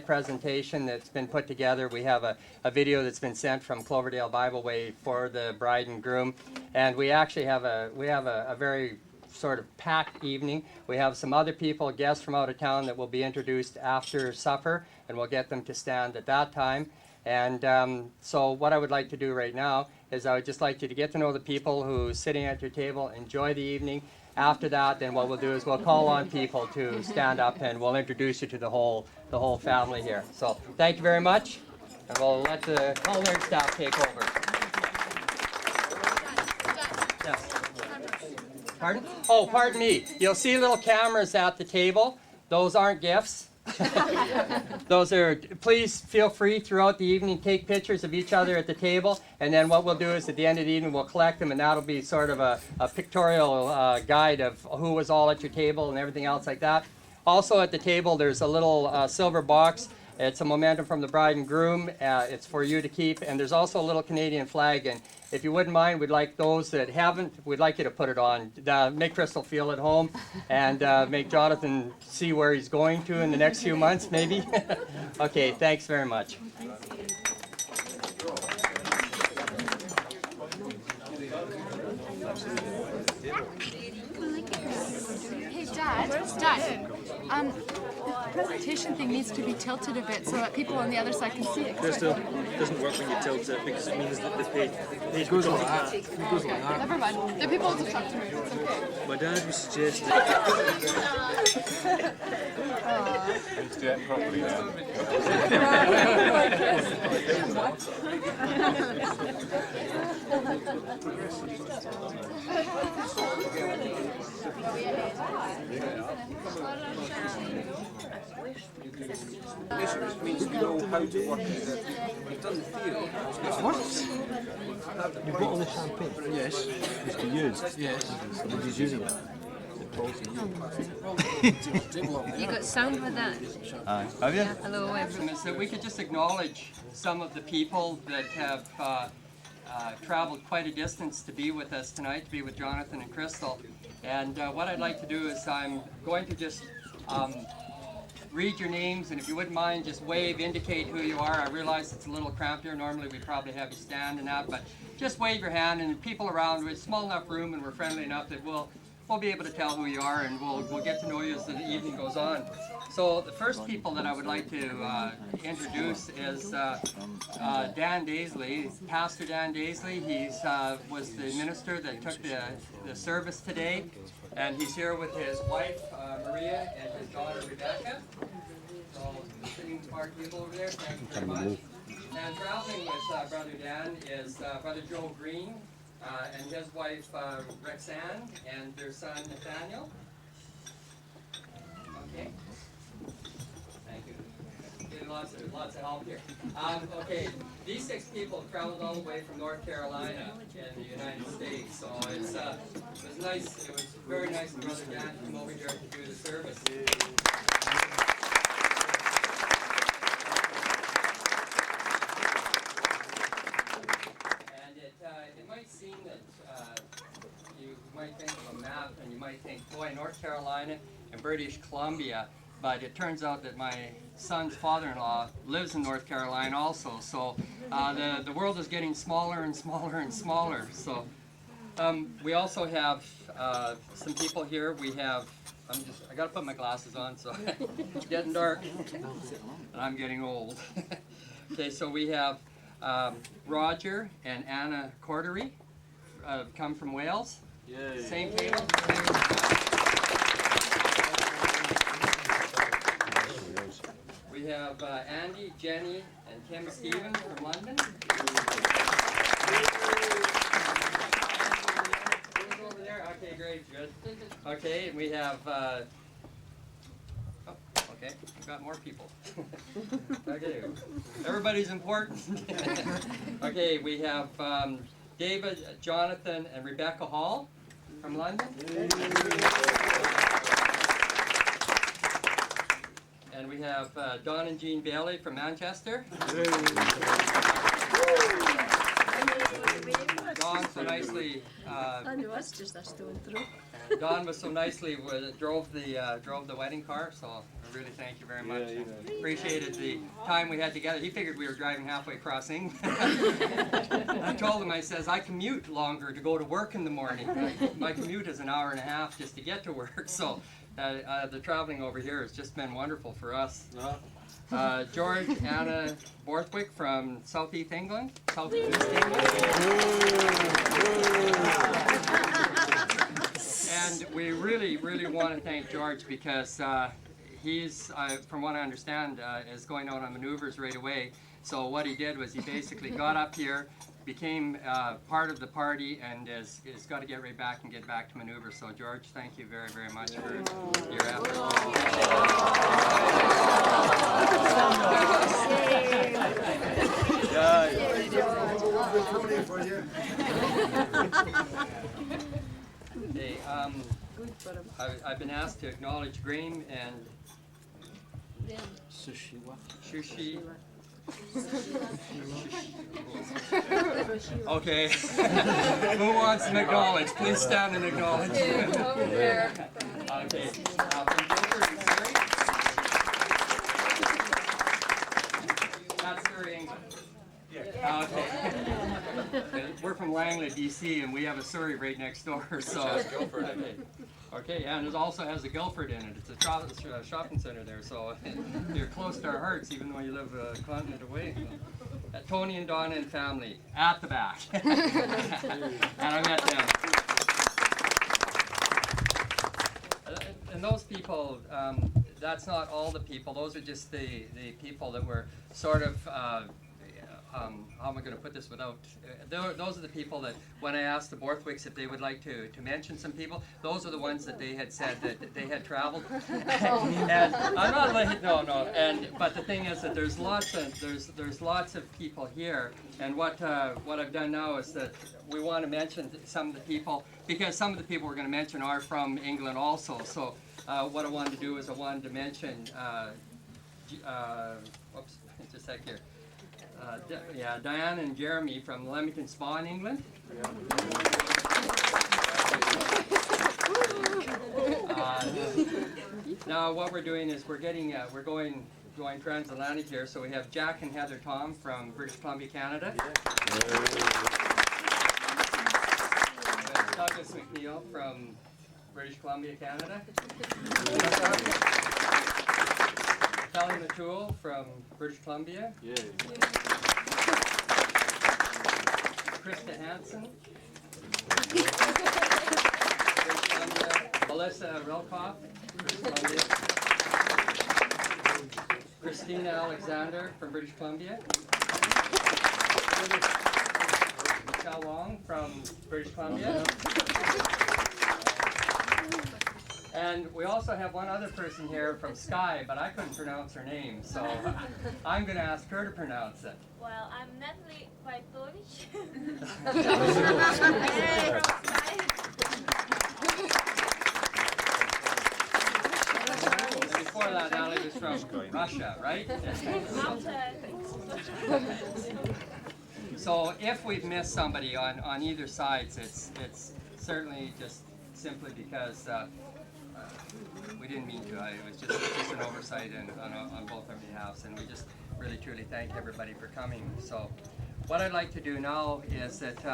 presentation that's been put together. We have a video that's been sent from Cloverdale Bible Way for the bride and groom, and we actually have a very sort of packed evening. We have some other people, guests from out of town, that will be introduced after supper, and we'll get them to stand at that time. And so what I would like to do right now is I would just like you to get to know the people who's sitting at your table, enjoy the evening. After that, then what we'll do is we'll call on people to stand up, and we'll introduce you to the whole family here. So thank you very much, and we'll let the culinary staff take over. Yes. Pardon? Oh, pardon me. You'll see little cameras at the table. Those aren't gifts. Those are, please feel free throughout the evening, take pictures of each other at the table, and then what we'll do is at the end of the evening we'll collect them, and that'll be sort of a pictorial guide of who was all at your table and everything else like that. Also at the table there's a little silver box. It's a memento from the bride and groom. It's for you to keep, and there's also a little Canadian flag, and if you wouldn't mind, we'd like those that haven't, we'd like you to put it on. Make Crystal feel at home, and make Jonathan see where he's going to in the next few months, maybe. Okay, thanks very much. Hey, Dad, the presentation thing needs to be tilted a bit so that people on the other side can see it. Crystal, it doesn't work when you tilt it because it means that the page goes like that. It goes like that. Never mind. The people will just talk to me. It's okay. My dad was suggesting. Let's do it properly now. It means you know how to work it. You've done the theory. It works. You've got all the champagne. Yes. It's to use. Yes. Nobody's using it. You got sound with that? Have you? Yeah, hello everyone. So we could just acknowledge some of the people that have traveled quite a distance to be with us tonight, to be with Jonathan and Crystal. And what I'd like to do is I'm going to just read your names, and if you wouldn't mind, just wave, indicate who you are. I realize it's a little cramped here. Normally we probably have you stand and that, but just wave your hand, and people around, we're a small enough room and we're friendly enough that we'll be able to tell who you are, and we'll get to know you as the evening goes on. So the first people that I would like to introduce is Dan Daisley, Pastor Dan Daisley. He was the minister that took the service today, and he's here with his wife Maria and his daughter Rebecca. So sitting to our table over there, thank you very much. And traveling with Brother Dan is Brother Joe Green, and his wife Rexanne, and their son Nathaniel. Okay. Thank you. Getting lots of help here. Okay, these 6 people traveled all the way from North Carolina in the United States, so it was nice. It was very nice of Brother Dan to come over here to do the service. It might seem that you might think of a map and you might think, boy, North Carolina and British Columbia, but it turns out that my son's father-in-law lives in North Carolina also, so the world is getting smaller and smaller and smaller. So we also have some people here. We have, I gotta put my glasses on, so it's getting dark and I'm getting old. Okay, so we have Roger and Anna Cordery come from Wales. Yay. Same table. We have Andy, Jenny, and Kim Stevens from London. Who's over there? Okay, great, good. Okay, and we have. Okay, we've got more people. Okay, everybody's important. Okay, we have David, Jonathan, and Rebecca Hall from London. And we have Don and Jean Bailey from Manchester. Don so nicely. I know, it's just a stone throw. Don was so nicely drove the wedding car, so I really thank you very much. And appreciated the time we had together. He figured we were driving halfway across England. I told him, I says, I commute longer to go to work in the morning. My commute is an hour and a half just to get to work, so the traveling over here has just been wonderful for us. George, Anna Borthwick from Southeast England. And we really want to thank George because he's, from what I understand, is going out on maneuvers right away. So what he did was he basically got up here, became part of the party, and is got to get right back and get back to maneuver. So George, thank you very much for your Okay, I've been asked to acknowledge Graham and Sushi. Okay. Who wants to acknowledge? Please stand and acknowledge. Okay. From Guildford and Surrey. That's Surrey, England. Okay. We're from Langley, BC, and we have a Surrey right next door. So. Okay, and it also has a Guildford in it. It's a shopping center there, so you're close to our hearts, even though you live a continent away. Tony and Donna and family at the back, and I met them. And those people, that's not all the people. Those are just the people that were sort of. How am I going to put this without? Those are the people that, when I asked the Borthwicks if they would like to mention some people, those are the ones that they had said that they had traveled. And I'm not like but the thing is that there's lots of people here. And what I've done now is that we want to mention some of the people, because some of the people we're going to mention are from England also. So what I wanted to do is I wanted to mention. Oops, just a sec here. Diane and Jeremy from Leamington Spa in England. Now what we're doing is we're going transatlantic here. So we have Jack and Heather Tom from British Columbia, Canada. Douglas McNeil from British Columbia, Canada. Kelly Matul from British Columbia. Krista Hansen. British Columbia. Melissa Relkoff, British Columbia. Christina Alexander from British Columbia. Michelle Long from British Columbia. And we also have one other person here from Skye, but I couldn't pronounce her name, so I'm going to ask her to pronounce it. Well, I'm Natalie quite Polish. Before that, Natalie was from Russia, right? So if we've missed somebody on either side, it's certainly just simply because we didn't mean to. It was just an oversight on both our behalves, and we just really truly thank everybody for coming. So what I'd like to do now is that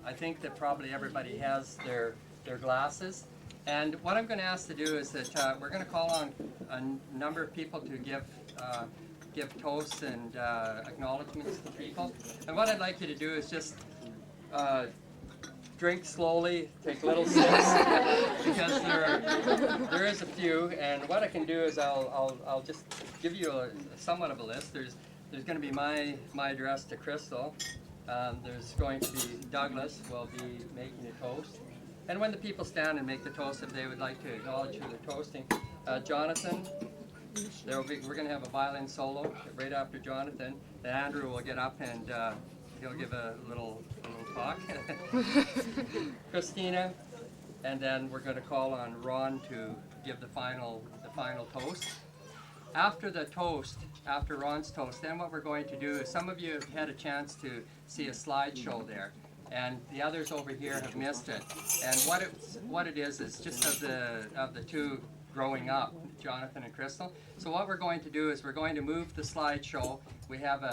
I think that probably everybody has their glasses, and what I'm going to ask to do is that we're going to call on a number of people to give toasts and acknowledgments to people. And what I'd like you to do is just drink slowly, take little sips, because there is a few. And what I can do is I'll just give you somewhat of a list. There's going to be my address to Crystal. There's going to be Douglas will be making a toast. And when the people stand and make the toast, if they would like to acknowledge who they're toasting, Jonathan. We're going to have a violin solo right after Jonathan. Then Andrew will get up and he'll give a little talk. Christina, and then we're going to call on Ron to give the final toast. After the toast, after Ron's toast, then what we're going to do is, some of you have had a chance to see a slideshow there. and the others over here have missed it. And what it is just of the two growing up, Jonathan and Crystal. So what we're going to do is we're going to move the slideshow. We have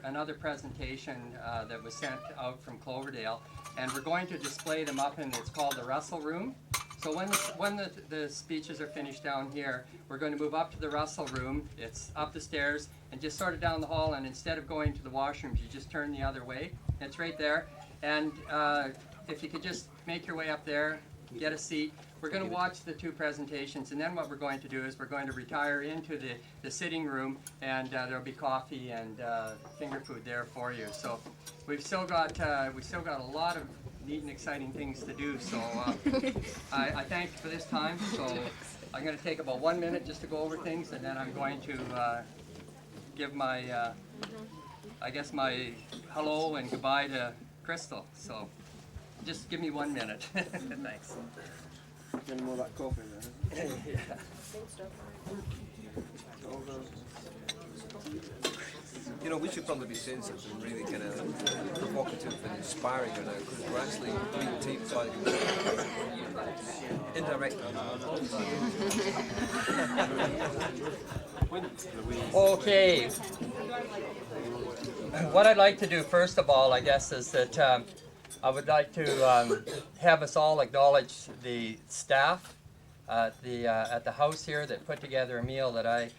another presentation that was sent out from Cloverdale, and we're going to display them up in, it's called the Russell Room. So when the speeches are finished down here, we're going to move up to the Russell Room. It's up the stairs and just sort of down the hall, and instead of going to the washrooms, you just turn the other way. It's right there. And if you could just make your way up there, get a seat. We're going to watch the two presentations, and then what we're going to do is we're going to retire into the sitting room, and there'll be coffee and finger food there for you. So we've still got a lot of neat and exciting things to do. So I thank you for this time. So I'm going to take about 1 minute just to go over things, and then I'm going to give my I guess my hello and goodbye to Crystal. So just give me 1 minute. Thanks. Getting more of that coffee there. You know, we should probably be saying something really kind of provocative and inspiring right now, because we're actually being taped by indirectly. Okay. What I'd like to do first of all, I guess, is that I would like to have us all acknowledge the staff at the house here that put together a meal that I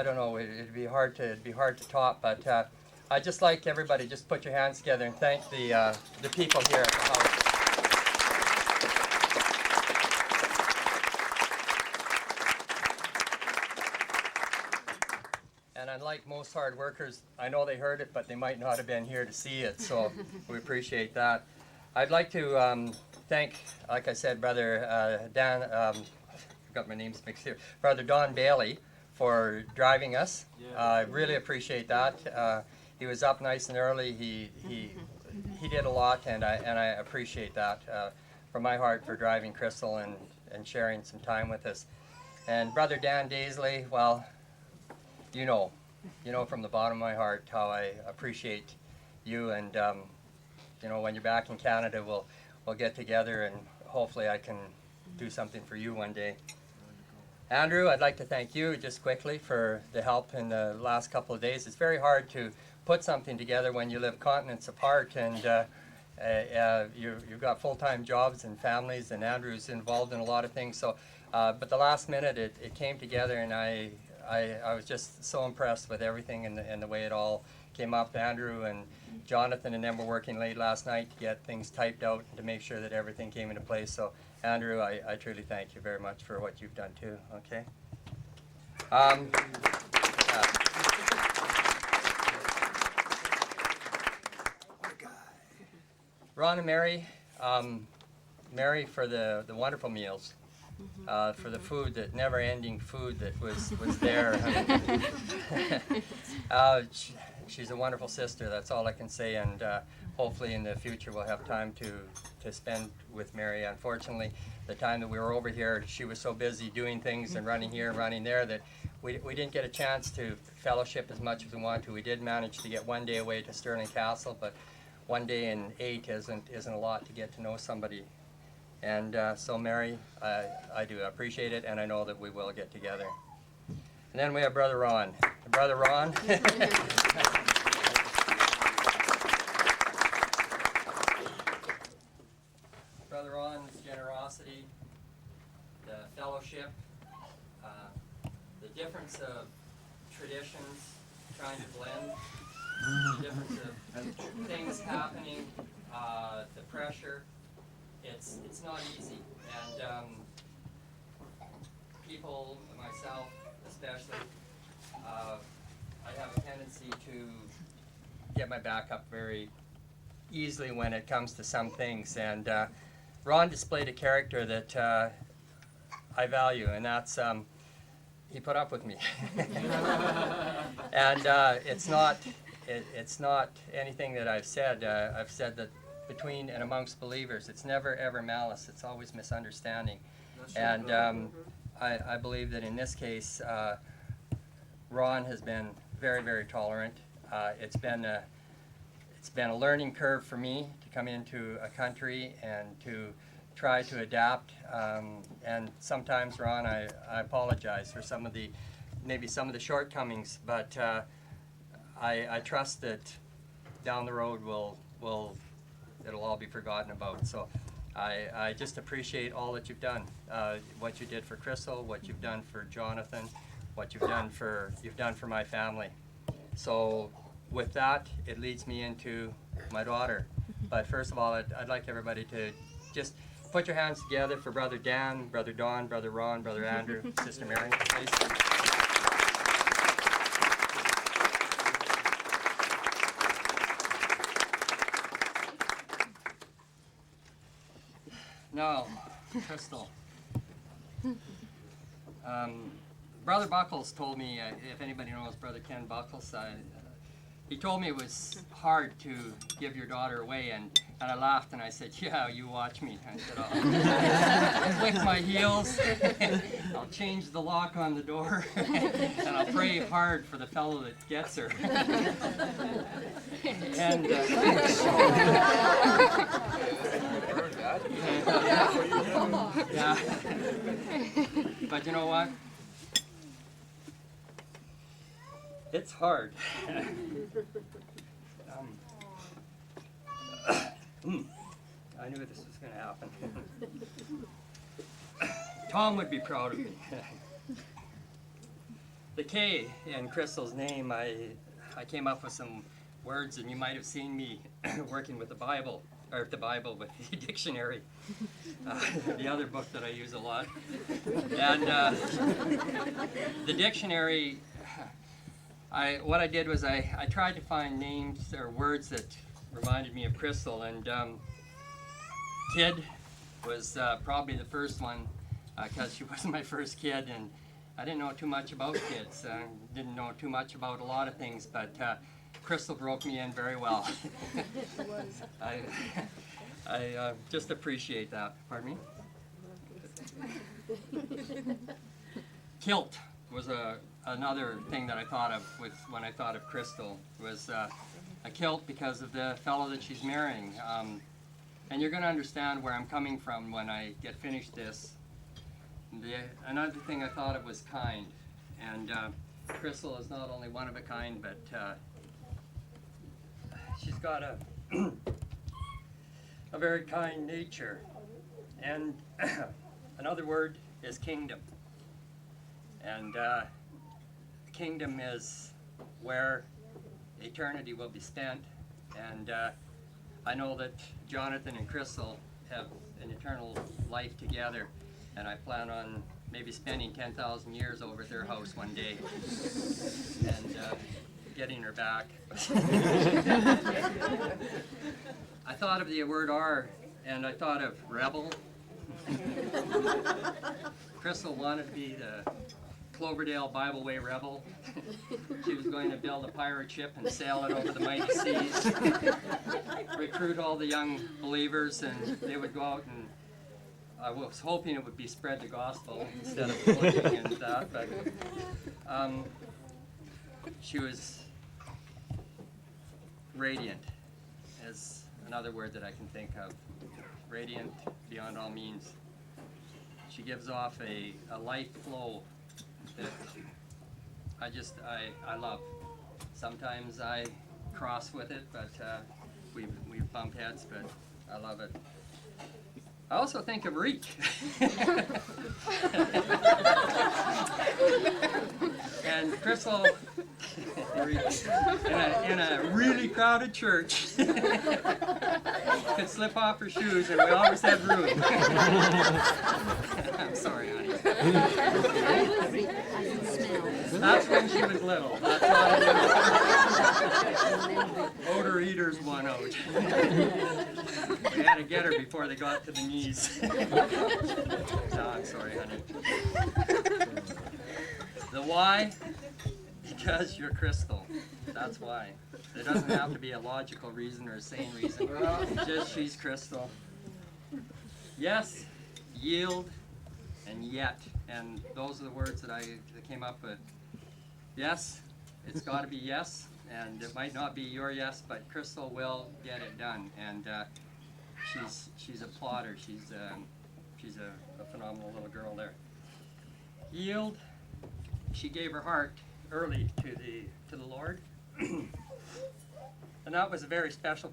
don't know, it'd be hard to top, but I'd just like everybody just put your hands together and thank the people here at the house. And unlike most hard workers, I know they heard it, but they might not have been here to see it, so we appreciate that. I'd like to thank, like I said, Brother Dan, I got my names mixed here, Brother Don Bailey for driving us. I really appreciate that. He was up nice and early. He did a lot, and I appreciate that from my heart for driving Crystal and sharing some time with us. And Brother Dan Daisley, well, you know from the bottom of my heart how I appreciate you, and you know, when you're back in Canada, we'll get together and hopefully I can do something for you one day. Andrew, I'd like to thank you just quickly for the help in the last couple of days. It's very hard to put something together when you live continents apart, and you've got full-time jobs and families, and Andrew's involved in a lot of things. So, but the last minute it came together, and I was just so impressed with everything and the way it all came up. Andrew and Jonathan and them were working late last night to get things typed out and to make sure that everything came into place. So Andrew, I truly thank you very much for what you've done too. Okay. Ron and Mary, Mary for the wonderful meals. For the food, that never-ending food that was there. She's a wonderful sister, that's all I can say, and hopefully in the future we'll have time to spend with Mary. Unfortunately, the time that we were over here, she was so busy doing things and running here and running there that we didn't get a chance to fellowship as much as we wanted to. We did manage to get 1 day away to Stirling Castle, but 1 day in 8 isn't a lot to get to know somebody. And so Mary, I do appreciate it, and I know that we will get together. And then we have Brother Ron. Brother Ron. Brother Ron's generosity, the fellowship, the difference of traditions, trying to blend, the difference of things happening, the pressure. It's not easy, and people, myself especially, I have a tendency to get my back up very easily when it comes to some things, and Ron displayed a character that I value, and that's he put up with me. And it's not anything that I've said. I've said that between and amongst believers, it's never ever malice, it's always misunderstanding. And I believe that in this case, Ron has been very, very tolerant. It's been it's been a learning curve for me to come into a country and to try to adapt. And sometimes, Ron, I apologize for maybe some of the shortcomings, but I trust that down the road it'll all be forgotten about. So I just appreciate all that you've done, what you did for Crystal, what you've done for Jonathan, what you've done for my family. So with that, it leads me into my daughter. But first of all, I'd like everybody to just put your hands together for Brother Dan, Brother Don, Brother Ron, Brother Andrew, Sister Mary, please. Now, Crystal. Brother Buckles told me, if anybody knows Brother Ken Buckles, he told me it was hard to give your daughter away, and I laughed and I said, yeah, you watch me. I said, I'll click my heels, I'll change the lock on the door, and I'll pray hard for the fellow that gets her. And yeah. But you know what? It's hard. I knew this was going to happen. Tom would be proud of me. The K in Crystal's name, I came up with some words, and you might have seen me working with the Bible, or with the dictionary, the other book that I use a lot. And the dictionary, what I did was I tried to find names or words that reminded me of Crystal, and kid was probably the first one, because she was my first kid, and I didn't know too much about kids. Didn't know too much about a lot of things, but Crystal broke me in very well. I just appreciate that. Pardon me? Kilt was another thing that I thought of when I thought of Crystal. Was a kilt because of the fellow that she's marrying. And you're going to understand where I'm coming from when I get finished this. Another thing I thought of was kind. And Crystal is not only one of a kind, but she's got a very kind nature. And another word is kingdom. And kingdom is where eternity will be spent. And I know that Jonathan and Crystal have an eternal life together, and I plan on maybe spending 10,000 years over at their house one day and getting her back. I thought of the word R, and I thought of rebel. Crystal wanted to be the Cloverdale Bible Way rebel. She was going to build a pirate ship and sail it over the mighty seas, recruit all the young believers, and they would go out, and I was hoping it would be spread the gospel instead of looking into that, but she was radiant, is another word that I can think of. Radiant beyond all means. She gives off a light flow that I love. Sometimes I cross with it, but we've bumped heads, but I love it. I also think of Reek. And Crystal, in a really crowded church, could slip off her shoes, and we always had room. I'm sorry, honey. That's when she was little. That's why odor eaters won out. We had to get her before they got to the knees. No, I'm sorry, honey. The why? Because you're Crystal. That's why. There doesn't have to be a logical reason or a sane reason. Just she's Crystal. Yes, yield, and yet. And those are the words that I came up with. Yes, it's got to be yes, and it might not be your yes, but Crystal will get it done, and she's a plotter. She's a phenomenal little girl there. Yield. She gave her heart early to the Lord, and that was a very special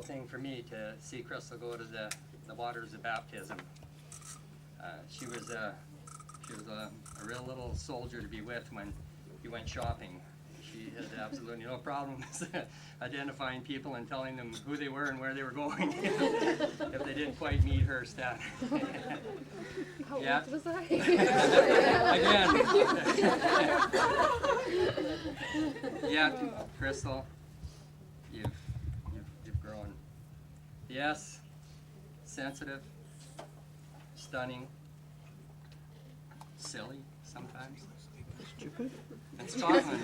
thing for me to see Crystal go to the waters of baptism. She was a real little soldier to be with when you went shopping. She had absolutely no problems identifying people and telling them who they were and where they were going if they didn't quite meet her standard. How Yeah. old was I? Again. Yeah, Crystal, you've grown. Yes, sensitive, stunning, silly sometimes. Stupid? And Scotland.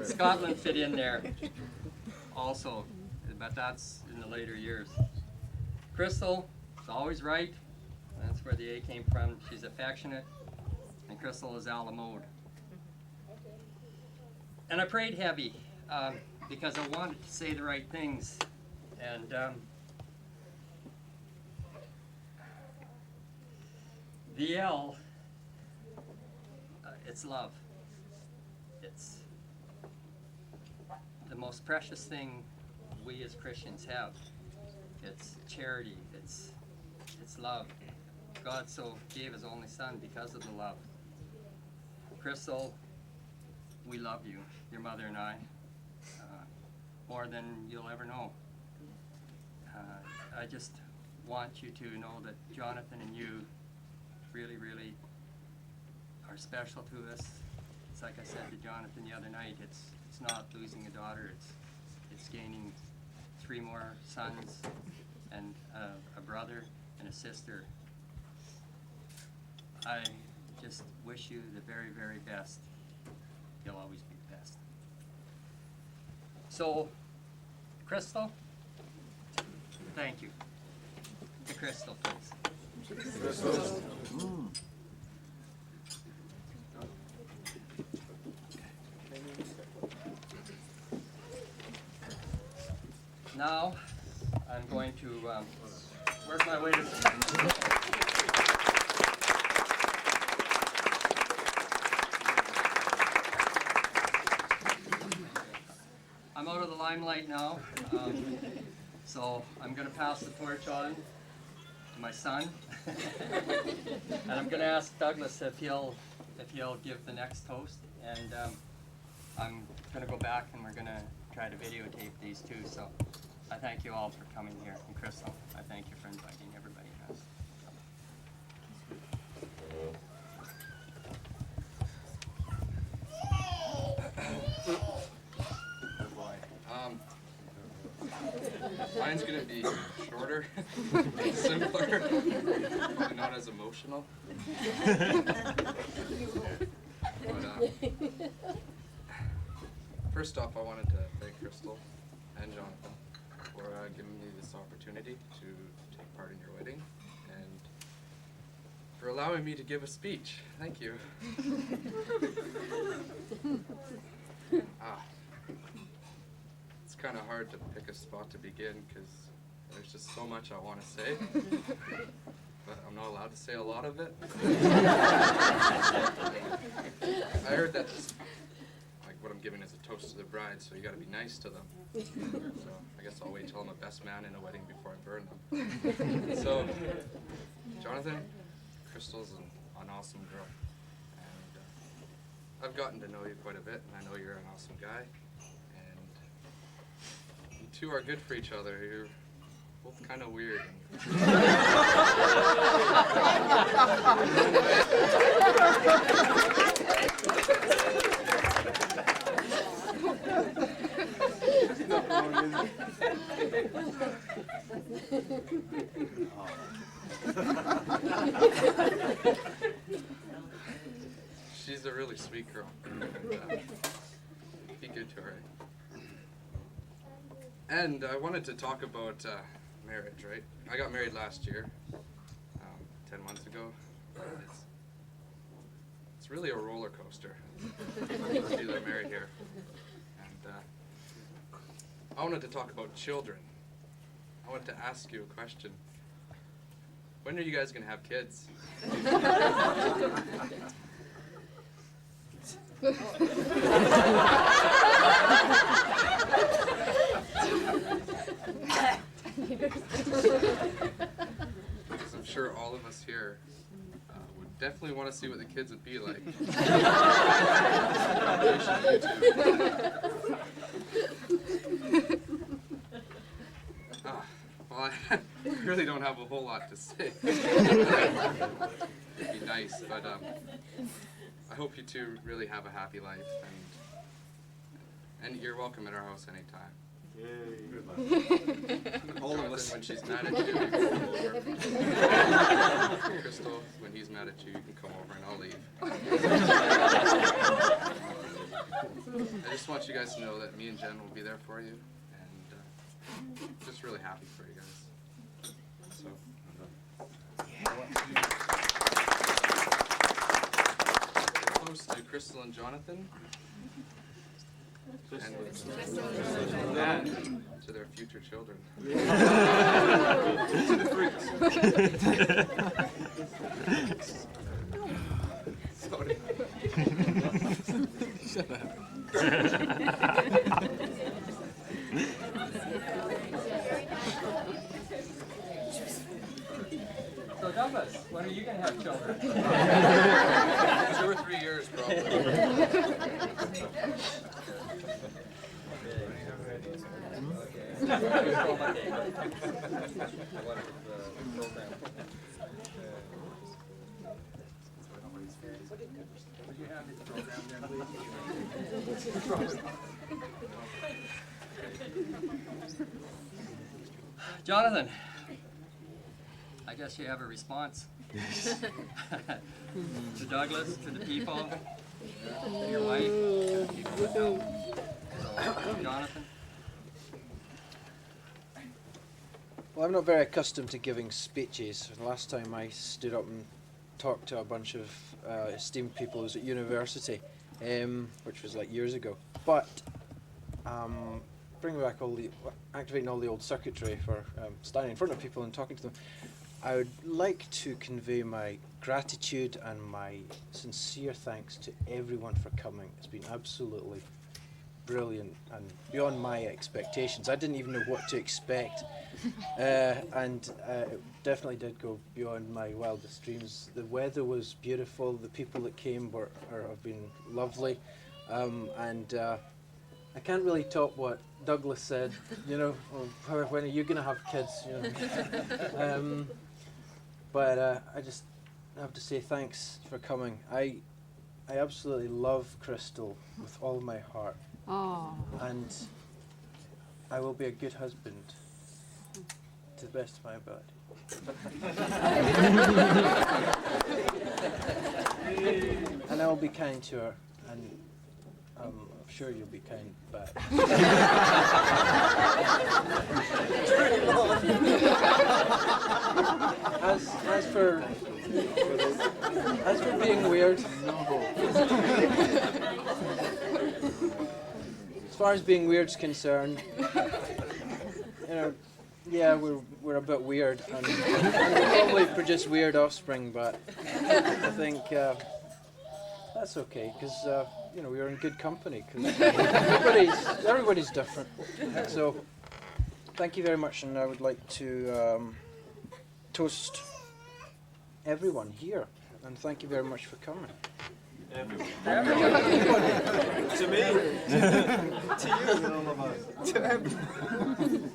Scotland fit in there also, but that's in the later years. Crystal is always right. That's where the A came from. She's affectionate, and Crystal is a la mode. And I prayed heavy because I wanted to say the right things, and the L. It's love. It's the most precious thing we as Christians have. It's charity. It's love. God so gave His only Son because of the love. Crystal, we love you, your mother and I, more than you'll ever know. I just want you to know that Jonathan and you really, really are special to us. It's like I said to Jonathan the other night, it's not losing a daughter, it's gaining 3 more sons and a brother and a sister. I just wish you the very, very best. You'll always be the best. So, Crystal, thank you. To Crystal, please. Now, I'm going to, where's my way to... I'm out of the limelight now, so I'm going to pass the torch on to my son. And I'm going to ask Douglas if he'll give the next toast, and I'm going to go back and we're going to try to videotape these too. So I thank you all for coming here, and Crystal, I thank you for inviting everybody else. Mine's gonna be shorter, simpler, and not as emotional. But first off, I wanted to thank Crystal and Jonathan for giving me this opportunity to take part in your wedding, and for allowing me to give a speech. Thank you. It's kind of hard to pick a spot to begin because there's just so much I want to say, but I'm not allowed to say a lot of it. I heard that like what I'm giving is a toast to the bride, so you got to be nice to them. So I guess I'll wait till I'm a best man in a wedding before I burn them. So, Jonathan, Crystal's an awesome girl, and I've gotten to know you quite a bit, and I know you're an awesome guy. You two are good for each other. You're both kind of weird. She's a really sweet girl. Be good to her. And I wanted to talk about marriage, right? I got married last year, 10 months ago. It's really a roller coaster. See, they're married here. And I wanted to talk about children. I wanted to ask you a question. When are you guys going to have kids? I'm sure all of us here would definitely want to see what the kids would be like. Well, I really don't have a whole lot to say. It'd be nice, but I hope you two really have a happy life, and you're welcome at our house anytime. All of us. When she's mad at you, you can come over. Crystal, when he's mad at you, you can come over and I'll leave. I just want you guys to know that me and Jen will be there for you, and just really happy for you guys. So, close to Crystal and Jonathan, and to their future children. Sorry. Shut up. So Douglas, when are you going to have children? 2 or 3 years, probably. Would you have this program there, please? Jonathan, I guess you have a response. To Douglas, to the people, to your wife, to the people at home. So, Jonathan? Well, I'm not very accustomed to giving speeches. The last time I stood up and talked to a bunch of esteemed people was at university, which was like years ago. But bringing back activating all the old circuitry for standing in front of people and talking to them, I would like to convey my gratitude and my sincere thanks to everyone for coming. It's been absolutely brilliant and beyond my expectations. I didn't even know what to expect, and it definitely did go beyond my wildest dreams. The weather was beautiful. The people that came have been lovely, and I can't really top what Douglas said. You know, when are you going to have kids? You know? But I just have to say thanks for coming. I absolutely love Crystal with all my heart. Oh. And I will be a good husband to the best of my ability. And I will be kind to her, and I'm sure you'll be kind back. As for being weird, as far as being weird's concerned, you know, yeah, we're a bit weird, and we'll probably produce weird offspring, but I think that's okay, because you know, we are in good company, because everybody's different. So thank you very much, and I would like to toast everyone here, and thank you very much for coming. Everyone. To me. To you. To everyone.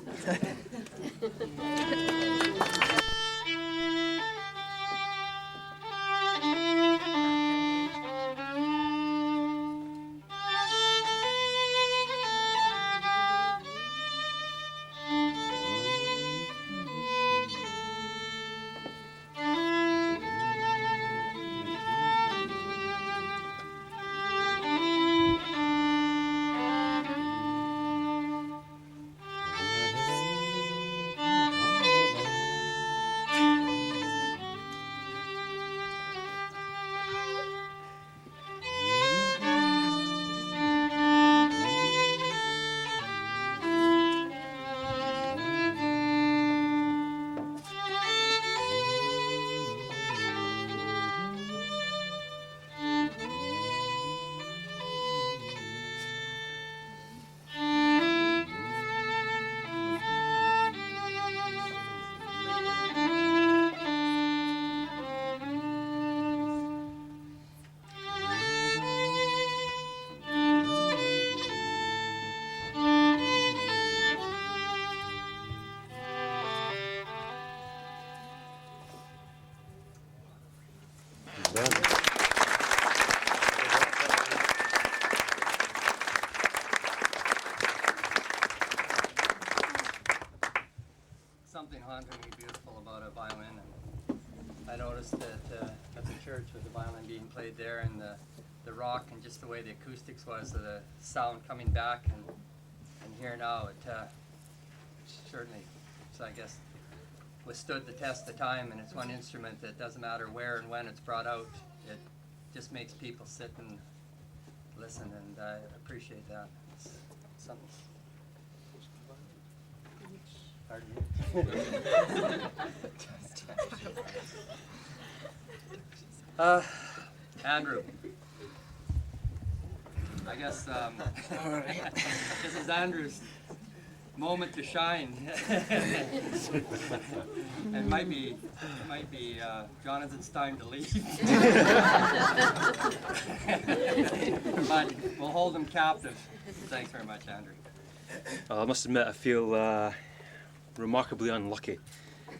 hauntingly beautiful about a violin. And I noticed that at the church with the violin being played there, and the rock and just the way the acoustics was, the sound coming back, and here now it certainly, so I guess, withstood the test of time, and it's one instrument that doesn't matter where and when it's brought out, it just makes people sit and listen, and I appreciate that. It's something. Pardon me. Andrew. I guess this is Andrew's moment to shine. It might be Jonathan's time to leave. But we'll hold him captive. Thanks very much, Andrew. I must admit, I feel remarkably unlucky.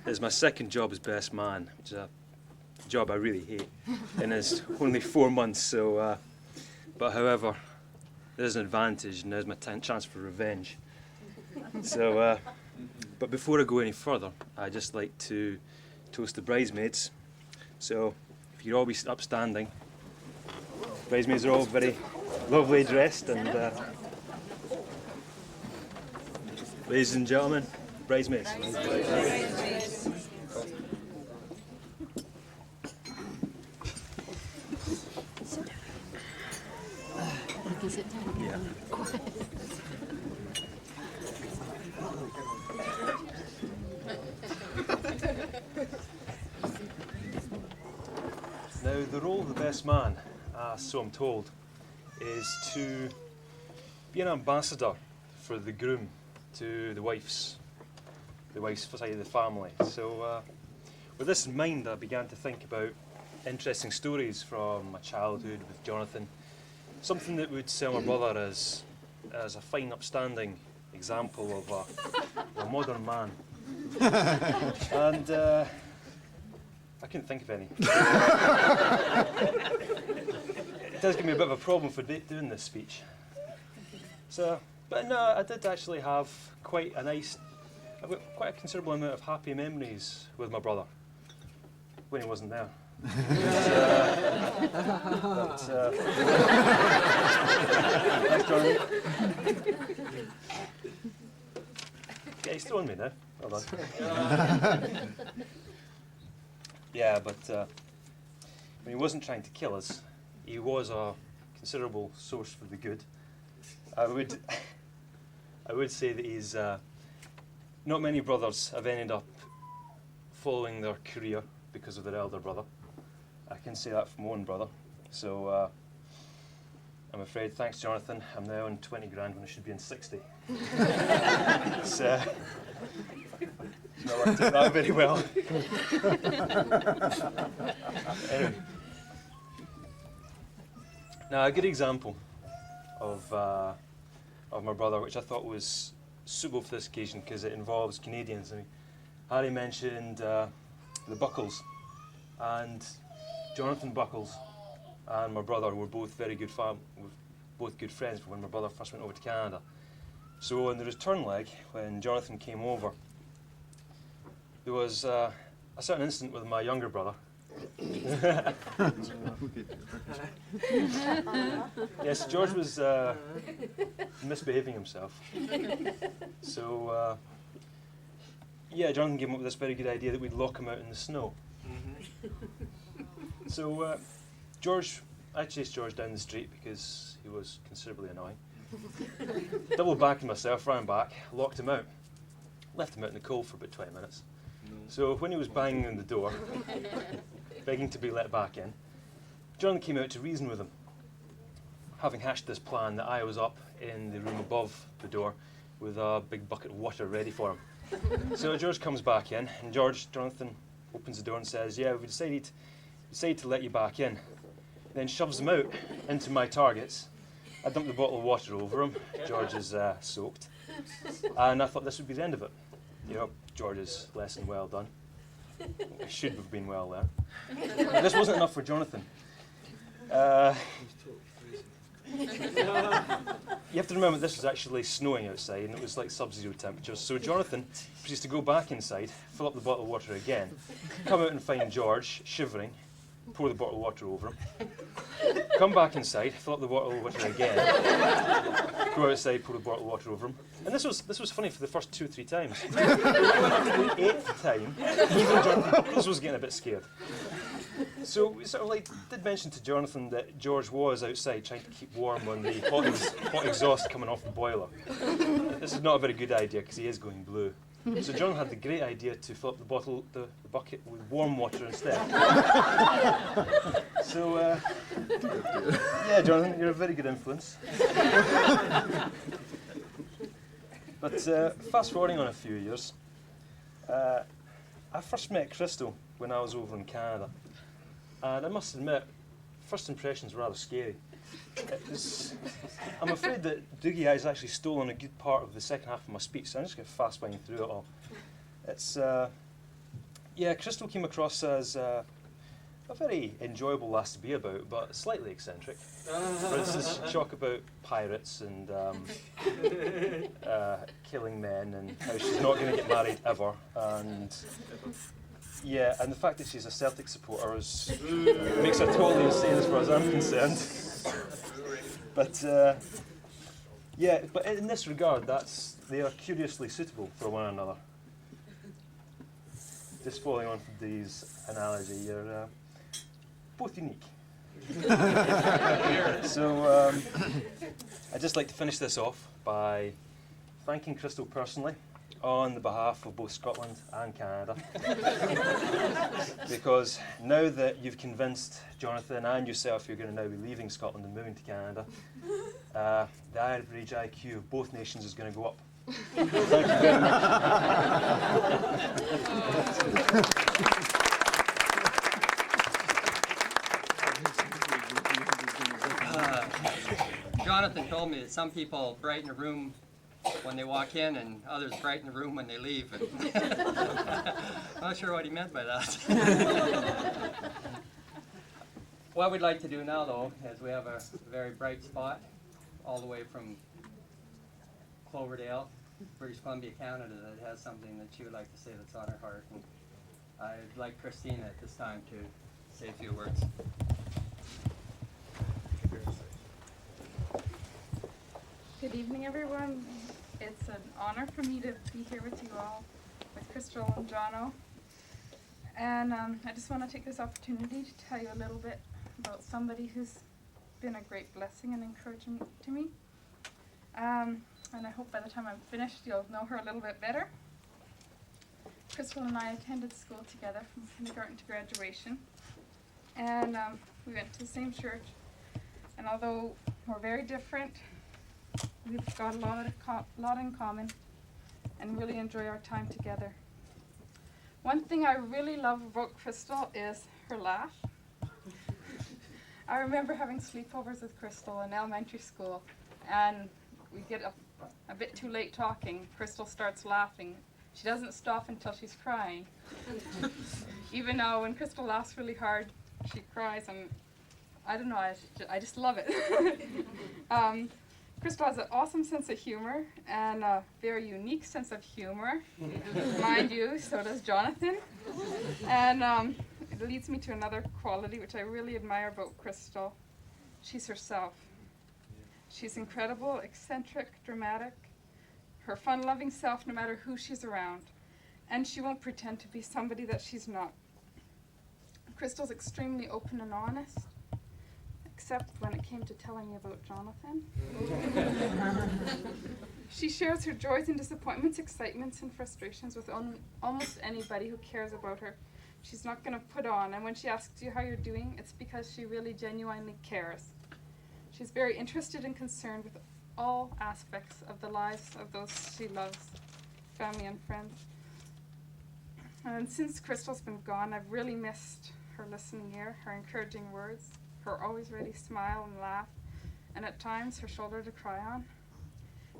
It's my second job as best man, which is a job I really hate, and it's only 4 months. So, but however, there's an advantage, and there's my chance for revenge. So, but before I go any further, I'd just like to toast the bridesmaids. So, if you'd all be upstanding. Bridesmaids are all very lovely dressed, and ladies and gentlemen, bridesmaids. Yeah. Now, the role of the best man, so I'm told, is to be an ambassador for the groom to the wife's side of the family. So, with this in mind, I began to think about interesting stories from my childhood with Jonathan. Something that would sell my brother as a fine, upstanding example of a modern man. And I couldn't think of any. It does give me a bit of a problem for doing this speech. So, but no, I did actually have quite a considerable amount of happy memories with my brother when he wasn't there. Thanks, Jordan. Yeah, he's throwing me now. Well done. Yeah, but when he wasn't trying to kill us, he was a considerable source for the good. I would say that he's not many brothers have ended up following their career because of their elder brother. I can say that from my own brother. So I'm afraid, thanks Jonathan, I'm now on 20 grand when I should be in 60. It's not worked out that very well. Anyway. Now, a good example of my brother, which I thought was suitable for this occasion because it involves Canadians. I mean, Harry mentioned the Buckles, and Jonathan Buckles and my brother were both very good both good friends when my brother first went over to Canada. So on the return leg, when Jonathan came over, there was a certain incident with my younger brother. Yes, George was misbehaving himself. So, yeah, Jonathan came up with this very good idea that we'd lock him out in the snow. So, I chased George down the street because he was considerably annoying. Doubled back on myself, ran back, locked him out, left him out in the cold for about 20 minutes. So when he was banging on the door, begging to be let back in, John came out to reason with him. Having hatched this plan that I was up in the room above the door with a big bucket of water ready for him. So George comes back in, and Jonathan opens the door and says, yeah, we decided to let you back in. Then shoves him out into my targets. I dumped the bottle of water over him. George is soaked. And I thought this would be the end of it. You know, George's lesson well done. It should have been well learned. But this wasn't enough for Jonathan. you have to remember this was actually snowing outside and it was like sub-zero temperatures. So Jonathan proceeds to go back inside, fill up the bottle of water again, come out and find George shivering, pour the bottle of water over him, come back inside, fill up the bottle of water again, go outside, pour the bottle of water over him. And this was funny for the first 2 or 3 times. The 8th time, even Jonathan was getting a bit scared. So we sort of like did mention to Jonathan that George was outside trying to keep warm on the hot exhaust coming off the boiler. This is not a very good idea because he is going blue. So John had the great idea to fill up the bucket with warm water instead. So yeah, Jonathan, you're a very good influence. But fast forwarding on a few years, I first met Crystal when I was over in Canada. And I must admit, first impressions were rather scary. I'm afraid that Doogie has actually stolen a good part of the second half of my speech, so I'm just going to fast wind through it all. It's, yeah, Crystal came across as a very enjoyable lass to be about, but slightly eccentric. For instance, talk about pirates and killing men and how she's not going to get married ever. And yeah, and the fact that she's a Celtic supporter makes her totally insane as far as I'm concerned. But yeah, but in this regard, they are curiously suitable for one another. Just following on from Dee's analogy, you're both unique. So I'd just like to finish this off by thanking Crystal personally on the behalf of both Scotland and Canada. Because now that you've convinced Jonathan and yourself you're going to now be leaving Scotland and moving to Canada, the average IQ of both nations is going to go up. Thank you very much. Jonathan told me that some people brighten a room when they walk in and others brighten the room when they leave. I'm not sure what he meant by that. What we'd like to do now, though, is we have a very bright spot all the way from Cloverdale, British Columbia, Canada, that has something that she would like to say that's on her heart. And I'd like Christina at this time to say a few words. Good evening, everyone. It's an honor for me to be here with you all, with Crystal and Jono. And I just want to take this opportunity to tell you a little bit about somebody who's been a great blessing and encouragement to me. And I hope by the time I'm finished, you'll know her a little bit better. Crystal and I attended school together from kindergarten to graduation. And we went to the same church. And although we're very different, we've got a lot in common and really enjoy our time together. One thing I really love about Crystal is her laugh. I remember having sleepovers with Crystal in elementary school, and we get a bit too late talking. Crystal starts laughing. She doesn't stop until she's crying. Even now, when Crystal laughs really hard, she cries, and I don't know, I just love it. Crystal has an awesome sense of humor and a very unique sense of humor. Mind you, so does Jonathan. And it leads me to another quality which I really admire about Crystal. She's herself. She's incredible, eccentric, dramatic, her fun-loving self no matter who she's around. And she won't pretend to be somebody that she's not. Crystal's extremely open and honest, except when it came to telling me about Jonathan. She shares her joys and disappointments, excitements and frustrations with almost anybody who cares about her. She's not going to put on, and when she asks you how you're doing, it's because she really genuinely cares. She's very interested and concerned with all aspects of the lives of those she loves, family and friends. And since Crystal's been gone, I've really missed her listening ear, her encouraging words, her always ready smile and laugh, and at times her shoulder to cry on.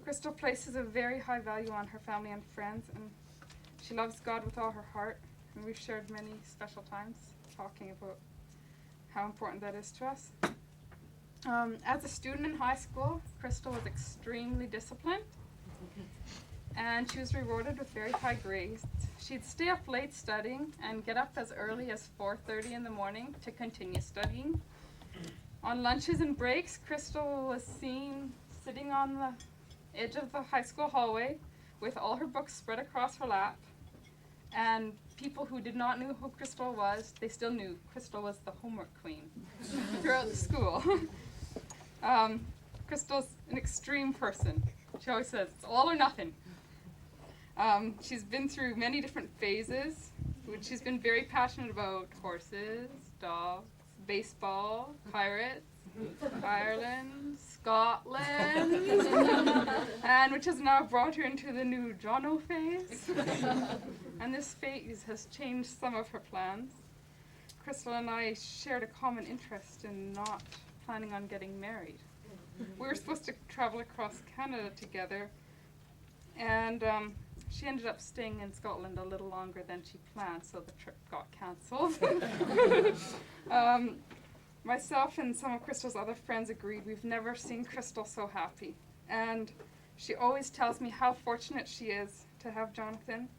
Crystal places a very high value on her family and friends, and she loves God with all her heart, and we've shared many special times talking about how important that is to us. As a student in high school, Crystal was extremely disciplined, and she was rewarded with very high grades. She'd stay up late studying and get up as early as 4:30 in the morning to continue studying. On lunches and breaks, Crystal was seen sitting on the edge of the high school hallway with all her books spread across her lap. And people who did not know who Crystal was, they still knew Crystal was the homework queen throughout the school. Crystal's an extreme person. She always says, it's all or nothing. She's been through many different phases. She's been very passionate about horses, dogs, baseball, pirates, Ireland, Scotland, and which has now brought her into the new Jono phase. And this phase has changed some of her plans. Crystal and I shared a common interest in not planning on getting married. We were supposed to travel across Canada together, and she ended up staying in Scotland a little longer than she planned, so the trip got cancelled. Myself and some of Crystal's other friends agreed we've never seen Crystal so happy. And she always tells me how fortunate she is to have Jonathan.